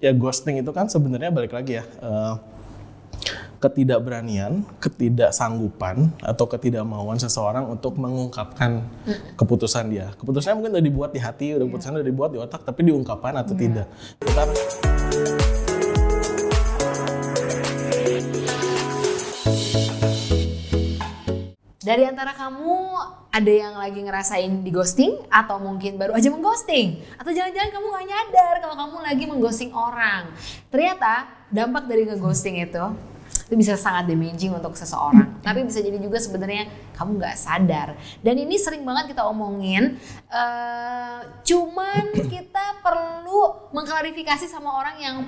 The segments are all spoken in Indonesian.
ya ghosting itu kan sebenarnya balik lagi ya, ketidakberanian, ketidaksanggupan atau ketidakmauan seseorang untuk mengungkapkan keputusan dia. Keputusannya mungkin udah dibuat di hati, keputusannya udah dibuat di otak, tapi diungkapkan atau tidak. Dari antara kamu ada yang lagi ngerasain di ghosting atau mungkin baru aja mengghosting, atau jangan-jangan kamu gak nyadar kalau kamu lagi mengghosting orang. Ternyata dampak dari ngeghosting itu bisa sangat damaging untuk seseorang, tapi bisa jadi juga sebenarnya kamu nggak sadar. Dan ini sering banget kita omongin, cuman kita perlu mengklarifikasi sama orang yang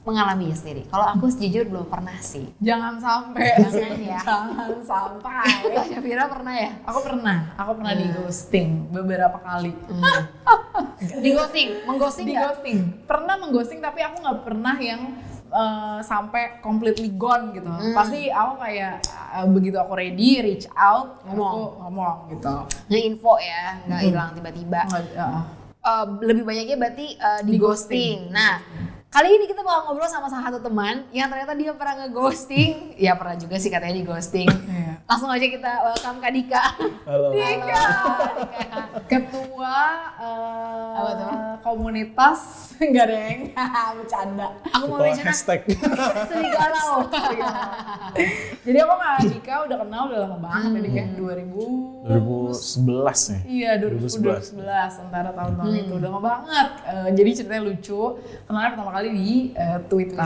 mengalaminya sendiri. Kalau aku sejujur belum pernah sih. Jangan sampai. Jangan ya. Jangan sampai. Syafira pernah ya? Aku pernah di ghosting beberapa kali. Di ghosting, mengghosting nggak? Di ghosting. Pernah mengghosting tapi aku nggak pernah yang sampai completely gone gitu. Pasti aku kayak begitu aku ready, reach out, aku ngomong gitu. Nge-info ya, nggak hilang tiba-tiba. Lebih banyaknya berarti di ghosting. Nah, kali ini kita bakal ngobrol sama salah satu teman yang ternyata dia pernah nge-ghosting. Ya pernah juga sih katanya di ghosting. Langsung aja kita welcome Kak Dika. Halo. Dika. Ketua komunitas enggak deng, bercanda. Aku mau mention hashtag. Seni Galau. Jadi aku sama Dika udah kenal udah lama banget ya Dika, 2011 nih. Iya 2011 antara tahun-tahun itu udah lama banget. Jadi ceritanya lucu, kenalnya pertama kali di Twitter.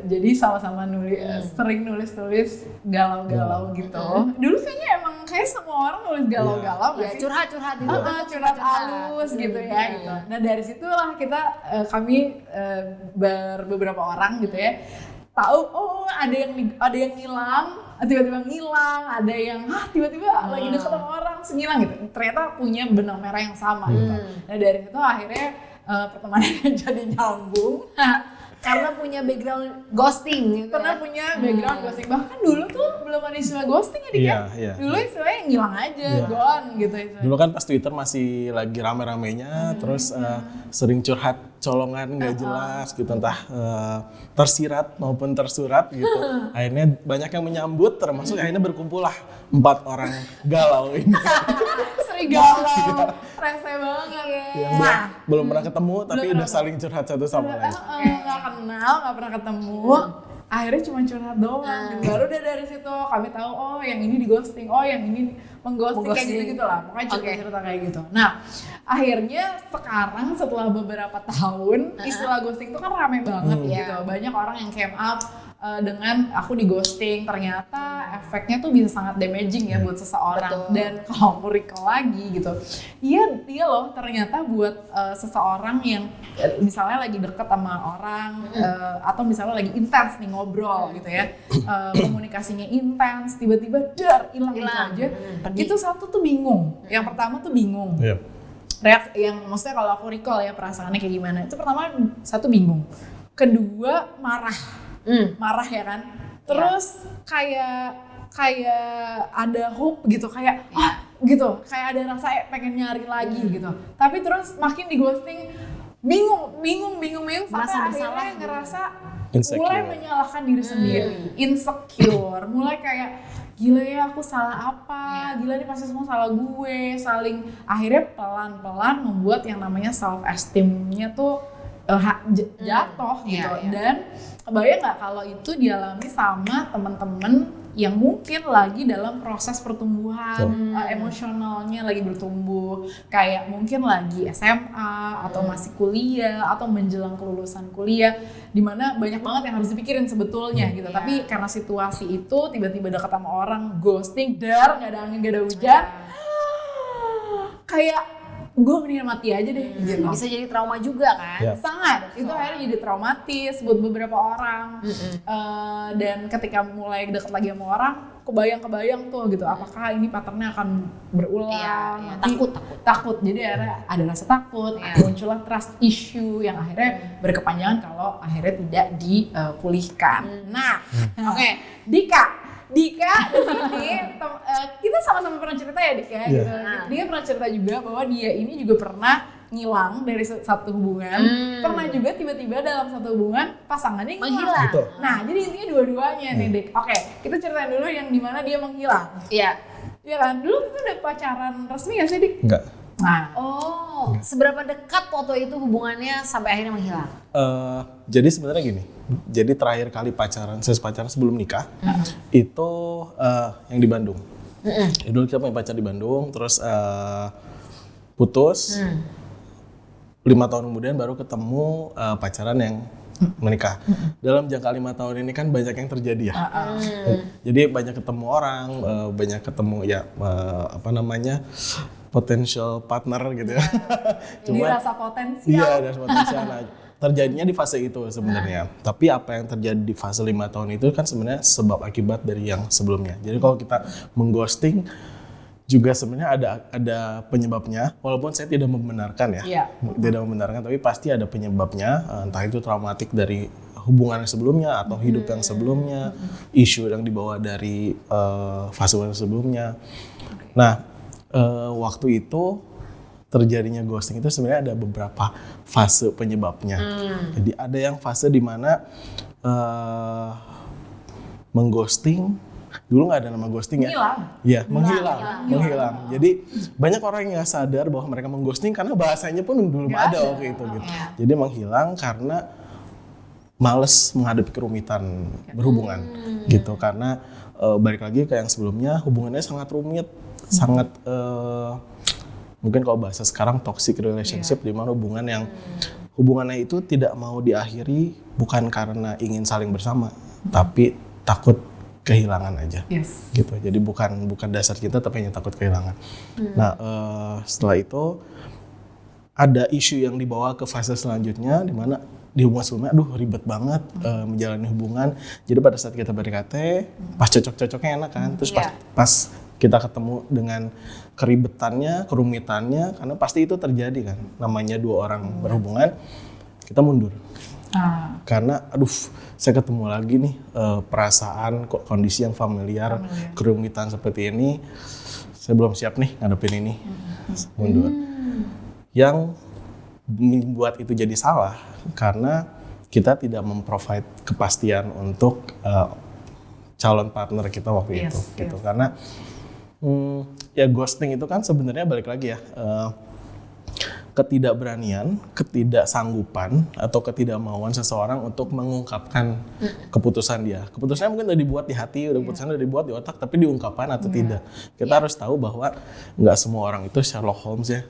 Jadi sama-sama sering nulis galau-galau gitu. Dulu kayaknya emang kayak semua orang nulis galau-galau Ya, curhat-curhat itu. Curhat halus gitu ya gitu. Nah dari situlah kami beberapa orang gitu ya tahu ada yang hilang, tiba-tiba ngilang, ada yang tiba-tiba lagi deket sama orang ngilang gitu. Ternyata punya benang merah yang sama gitu. Nah dari situ akhirnya pertemanannya jadi nyambung. Karena punya background ghosting gitu. Pernah punya background ghosting. Bahkan dulu tuh belum ada istilah ghosting ya Dik ya? Iya. Dulu istilahnya ngilang aja, gone gitu. Dulu kan pas Twitter masih lagi rame-ramenya, terus sering curhat colongan nggak jelas gitu, entah tersirat maupun tersurat gitu. Akhirnya banyak yang menyambut, termasuk akhirnya berkumpullah 4 orang galau ini. Sering galau, rese banget ya. Yang belum pernah ketemu tapi udah saling curhat satu sama lain. Nggak kenal, nggak pernah ketemu. Akhirnya cuma curhat doang. Baru udah dari situ kami tahu yang ini di ghosting, yang ini mengghosting kayak gitu-gitu lah. Pokoknya cerita-cerita kayak gitu. Nah, akhirnya sekarang setelah beberapa tahun istilah ghosting itu kan rame banget gitu. Banyak orang yang came up dengan aku di ghosting, ternyata efeknya tuh bisa sangat damaging ya buat seseorang. Betul. Dan kalau aku recall lagi gitu, iya loh ternyata buat seseorang yang misalnya lagi deket sama orang atau misalnya lagi intens nih ngobrol gitu ya, komunikasinya intens, tiba-tiba hilang gitu aja, itu satu tuh bingung. Yang pertama tuh bingung. Reaksi yang maksudnya kalau aku recall ya perasaannya kayak gimana, itu pertama satu bingung, kedua marah ya kan, terus kayak ada hope gitu, kayak gitu, kayak ada rasa pengen nyari lagi gitu, tapi terus makin di ghosting bingung sampai akhirnya ngerasa mulai menyalahkan diri sendiri, insecure, mulai kayak gila ya aku salah apa, gila nih pasti semua salah gue, saling akhirnya pelan-pelan membuat yang namanya self esteem-nya tuh jatuh gitu. Dan kebayang nggak kalau itu dialami sama teman-teman yang mungkin lagi dalam proses pertumbuhan, emosionalnya lagi bertumbuh, kayak mungkin lagi SMA atau masih kuliah atau menjelang kelulusan kuliah, dimana banyak banget yang harus dipikirin sebetulnya gitu. Tapi karena situasi itu tiba-tiba dekat sama orang, ghosting, nggak ada angin, nggak ada hujan, kayak gue mendingan mati aja deh gitu. Bisa jadi trauma juga kan? Sangat, itu akhirnya jadi traumatis buat beberapa orang. Dan ketika mulai deket lagi sama orang, kebayang tuh gitu, apakah ini patternnya akan berulang? Takut, jadi akhirnya ada rasa takut, muncullah trust issue yang akhirnya berkepanjangan kalau akhirnya tidak dipulihkan. Nah, oke, Dika di sini kita sama-sama pernah cerita ya Dika gitu. Dia pernah cerita juga bahwa dia ini juga pernah ngilang dari satu hubungan, pernah juga tiba-tiba dalam satu hubungan pasangannya Menghilang. Gitu. Nah, jadi intinya dua-duanya nih, Dik. Oke, kita ceritain dulu yang dimana dia menghilang. Iya. Iya kan? Dulu kita udah pacaran resmi gak sih, Dik? Enggak. Nah, Oh, seberapa dekat foto itu hubungannya sampai akhirnya menghilang? Jadi sebenarnya gini, jadi terakhir kali pacaran sebelum nikah itu yang di Bandung. Dulu kita punya pacar di Bandung, terus putus. 5 tahun kemudian baru ketemu pacaran yang menikah. Dalam jangka 5 tahun ini kan banyak yang terjadi ya. Jadi banyak ketemu orang, banyak ketemu ya potential partner gitu ya. ini rasa potensial. Iya, ada potensial. Nah, terjadinya di fase itu sebenarnya. Tapi apa yang terjadi di fase 5 tahun itu kan sebenarnya sebab akibat dari yang sebelumnya. Jadi kalau kita mengghosting juga sebenarnya ada penyebabnya, walaupun saya tidak membenarkan ya. Iya. Tidak membenarkan, tapi pasti ada penyebabnya, entah itu traumatik dari hubungan yang sebelumnya atau hidup yang sebelumnya, isu yang dibawa dari fase sebelumnya. Nah, waktu itu terjadinya ghosting itu sebenarnya ada beberapa fase penyebabnya. Jadi ada yang fase di mana mengghosting, dulu nggak ada nama ghosting ya. Iya, menghilang. Jadi banyak orang yang nggak sadar bahwa mereka mengghosting karena bahasanya pun belum ada waktu itu gitu. Jadi menghilang karena males menghadapi kerumitan berhubungan gitu, karena balik lagi ke yang sebelumnya, hubungannya sangat rumit, sangat mungkin kalau bahasa sekarang toxic relationship, di mana hubungannya itu tidak mau diakhiri bukan karena ingin saling bersama, tapi takut kehilangan aja. Gitu. Jadi bukan dasar cinta, tapi hanya takut kehilangan. Nah, setelah itu ada isu yang dibawa ke fase selanjutnya, di mana di hubungan sebelumnya, ribet banget menjalani hubungan. Jadi pada saat kita PDKT, pas cocok-cocoknya enak kan, terus pas kita ketemu dengan keribetannya, kerumitannya, karena pasti itu terjadi kan. Namanya dua orang berhubungan, kita mundur. Karena saya ketemu lagi nih perasaan, kondisi yang familiar, kerumitan seperti ini, saya belum siap nih ngadepin ini, mundur. Yang membuat itu jadi salah karena kita tidak memprovide kepastian untuk calon partner kita waktu itu, gitu. Karena ya ghosting itu kan sebenarnya balik lagi ya, ketidakberanian, ketidaksanggupan atau ketidakmauan seseorang untuk mengungkapkan keputusan dia. Keputusannya mungkin udah dibuat di hati, keputusannya udah dibuat di otak, tapi diungkapkan atau tidak. Kita harus tahu bahwa nggak semua orang itu Sherlock Holmes ya,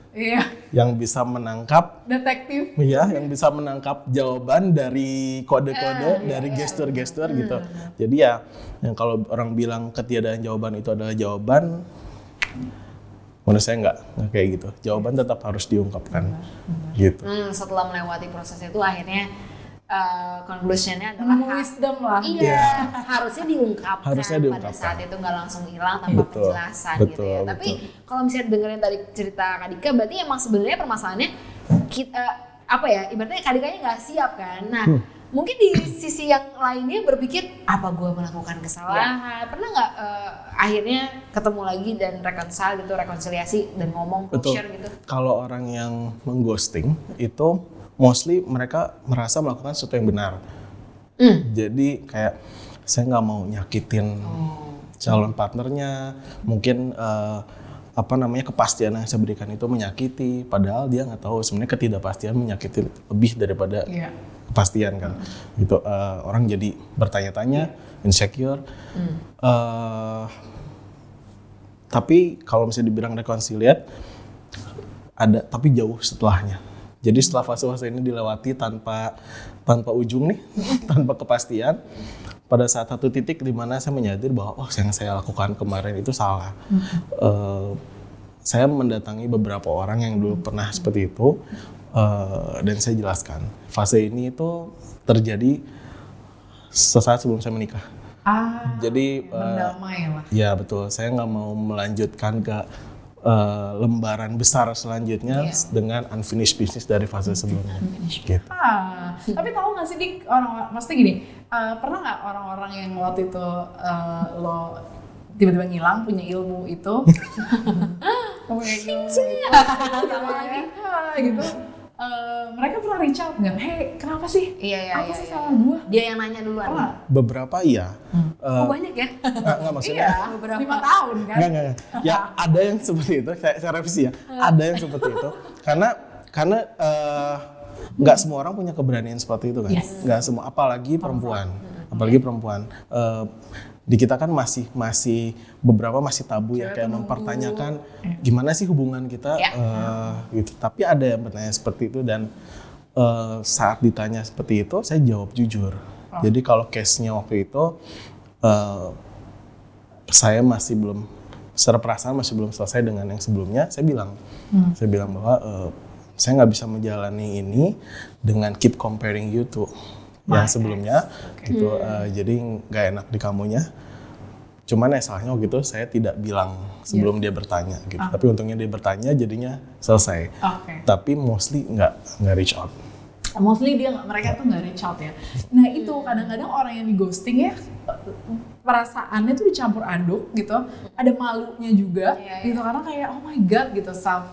yang bisa menangkap detektif. Iya, yang bisa menangkap jawaban dari kode-kode, dari gestur-gestur gitu. Jadi ya, yang kalau orang bilang ketiadaan jawaban itu adalah jawaban, menurut saya nggak kayak gitu. Jawaban tetap harus diungkapkan, gitu. Setelah melewati proses itu akhirnya conclusion-nya adalah wisdom lah. Iya, harusnya diungkapkan. Diungkapkan. Pada saat itu nggak langsung hilang tanpa penjelasan gitu ya. Tapi kalau misalnya dengerin tadi cerita Kak Dika, berarti emang sebenarnya permasalahannya kita ibaratnya Kak Dikanya nggak siap kan. Nah, mungkin di sisi yang lainnya berpikir, apa gue melakukan kesalahan? Pernah nggak akhirnya ketemu lagi dan rekonsiliasi dan ngomong closure gitu? Kalau orang yang mengghosting itu mostly mereka merasa melakukan sesuatu yang benar. Jadi kayak saya nggak mau nyakitin calon partnernya, mungkin kepastian yang saya berikan itu menyakiti, padahal dia nggak tahu sebenarnya ketidakpastian menyakiti lebih daripada kepastian kan. Gitu, orang jadi bertanya-tanya, insecure. Tapi kalau misalnya dibilang rekonsiliat, ada tapi jauh setelahnya. Jadi setelah fase-fase ini dilewati tanpa ujung nih, tanpa kepastian, pada saat satu titik di mana saya menyadari bahwa yang saya lakukan kemarin itu salah. Saya mendatangi beberapa orang yang dulu pernah seperti itu, dan saya jelaskan fase ini itu terjadi sesaat sebelum saya menikah. Jadi berdamai lah. Ya betul, saya nggak mau melanjutkan ke lembaran besar selanjutnya dengan unfinished business dari fase sebelumnya. Gitu. Tapi tahu nggak sih Dik, maksudnya gini, pernah nggak orang-orang yang waktu itu lo tiba-tiba ngilang punya ilmu itu Oh my god. Gitu. Mereka pernah reach out nggak? Hey, kenapa sih? Iya. Apa sih salah gua? Dia yang nanya duluan. Pernah? Beberapa iya. Oh banyak ya? Nggak maksudnya. Iya, Beberapa. 5 tahun kan? Enggak. Ya ada yang seperti itu, saya revisi ya. Ada yang seperti itu. Karena nggak semua orang punya keberanian seperti itu kan. Yes. Nggak semua, apalagi perempuan. Di kita kan masih beberapa masih tabu ya, kayak mempertanyakan gimana sih hubungan kita gitu. Tapi ada yang bertanya seperti itu dan saat ditanya seperti itu saya jawab jujur. Jadi kalau case-nya waktu itu saya masih belum secara perasaan masih belum selesai dengan yang sebelumnya. Saya bilang bahwa saya nggak bisa menjalani ini dengan keep comparing you to yang sebelumnya gitu. Jadi nggak enak di kamunya. Cuman salahnya waktu itu saya tidak bilang sebelum dia bertanya gitu. Tapi untungnya dia bertanya jadinya selesai. Tapi mostly nggak reach out. Mostly mereka tuh nggak reach out ya. Nah itu kadang-kadang orang yang di ghosting ya perasaannya tuh dicampur aduk gitu. Ada malunya juga gitu karena kayak oh my god gitu self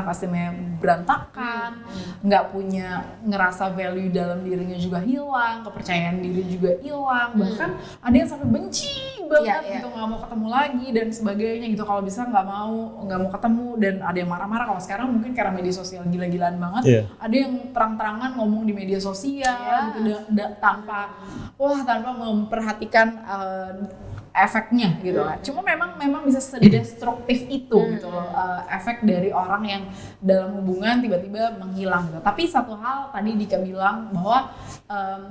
esteemnya berantakan, nggak punya ngerasa value dalam dirinya juga hilang, kepercayaan diri juga hilang, bahkan ada yang sampai benci banget gitu nggak mau ketemu lagi dan sebagainya gitu. Kalau bisa nggak mau ketemu dan ada yang marah-marah. Kalau sekarang mungkin karena media sosial gila-gilaan banget, ada yang terang-terangan ngomong di media sosial gitu tanpa memperhatikan efeknya gitu lah. Cuma memang bisa sedestruktif itu gitu loh, efek dari orang yang dalam hubungan tiba-tiba menghilang gitu. Tapi satu hal tadi Dika bilang bahwa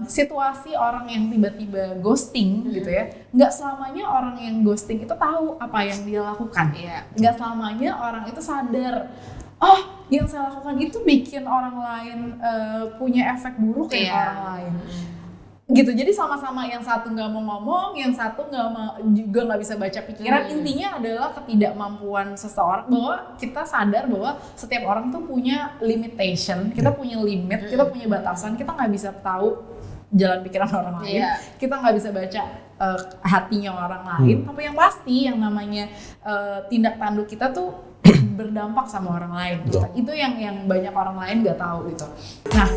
situasi orang yang tiba-tiba ghosting gitu ya, nggak selamanya orang yang ghosting itu tahu apa yang dia lakukan. Nggak selamanya orang itu sadar oh yang saya lakukan itu bikin orang lain punya efek buruk ke orang lain. Gitu, jadi sama-sama yang satu nggak mau ngomong, yang satu juga nggak bisa baca pikiran. Intinya adalah ketidakmampuan seseorang bahwa kita sadar bahwa setiap orang tuh punya limitation, kita punya limit, kita punya batasan, kita nggak bisa tahu jalan pikiran orang lain, kita nggak bisa baca hatinya orang lain. Tapi yang pasti yang namanya tindak tanduk kita tuh berdampak sama orang lain. Gitu. Itu yang banyak orang lain nggak tahu gitu. Nah.